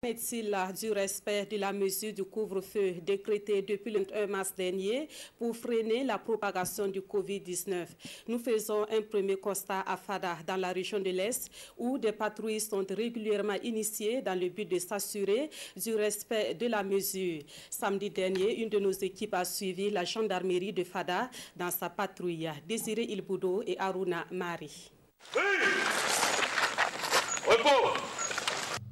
Est-il du respect de la mesure du couvre-feu décrétée depuis le 1 mars dernier pour freiner la propagation du Covid-19? Nous faisons un premier constat à Fada, dans la région de l'Est, où des patrouilles sont régulièrement initiées dans le but de s'assurer du respect de la mesure. Samedi dernier, une de nos équipes a suivi la gendarmerie de Fada dans sa patrouille. Désiré Ilboudo et Aruna Mari. Oui. Repos.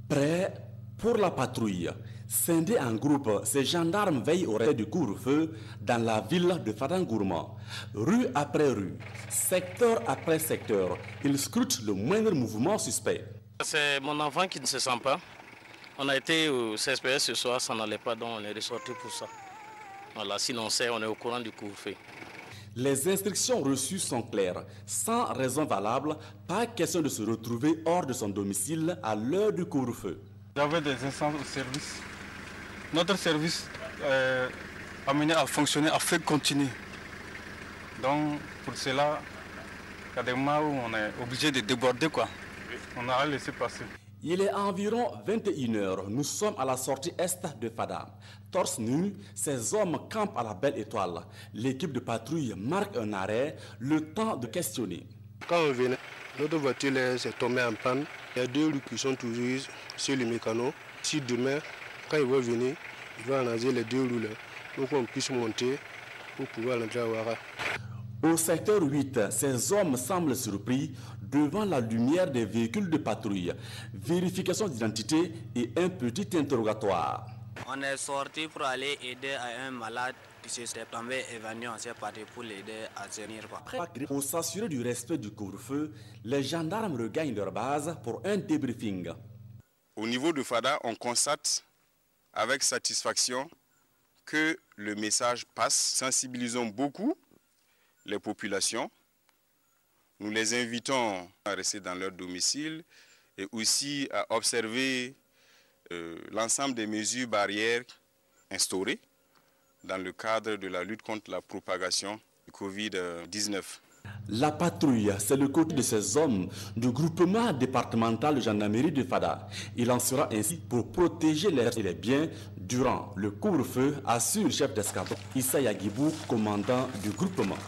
Prêt pour la patrouille. Scindés en groupe, ces gendarmes veillent au respect du couvre-feu dans la ville de Fadangourma. Rue après rue, secteur après secteur, ils scrutent le moindre mouvement suspect. C'est mon enfant qui ne se sent pas. On a été au CSPS ce soir, ça n'allait pas, donc on est ressorti pour ça. Voilà, sinon on est au courant du couvre-feu. Les instructions reçues sont claires. Sans raison valable, pas question de se retrouver hors de son domicile à l'heure du couvre-feu. J'avais des instances au service. Notre service est amené à fonctionner, à faire continuer. Donc pour cela, il y a des moments où on est obligé de déborder, quoi. On a laissé passer. Il est environ 21 h. Nous sommes à la sortie est de Fada. Torse nu, ces hommes campent à la Belle Étoile. L'équipe de patrouille marque un arrêt, le temps de questionner. Quand on venait, notre voiture s'est tombée en panne. Il y a 2 roues qui sont toujours sur les mécanos. Si demain, quand ils vont venir, ils vont enlacer les 2 roues là, pour qu'on puisse monter pour pouvoir entrer à Ouara. Au secteur 8, ces hommes semblent surpris devant la lumière des véhicules de patrouille. Vérification d'identité et un petit interrogatoire. On est sorti pour aller aider à un malade qui s'est tombé évanoui. On s'est parti pour l'aider à tenir. Pour s'assurer du respect du couvre-feu, les gendarmes regagnent leur base pour un débriefing. Au niveau de Fada, on constate avec satisfaction que le message passe. Sensibilisons beaucoup les populations. Nous les invitons à rester dans leur domicile et aussi à observer l'ensemble des mesures barrières instaurées dans le cadre de la lutte contre la propagation du Covid-19. La patrouille, c'est le côté de ces hommes du groupement départemental de gendarmerie de Fada. Il en sera ainsi pour protéger les biens durant le couvre-feu, assure le chef d'escadron Issa Yagibou, commandant du groupement.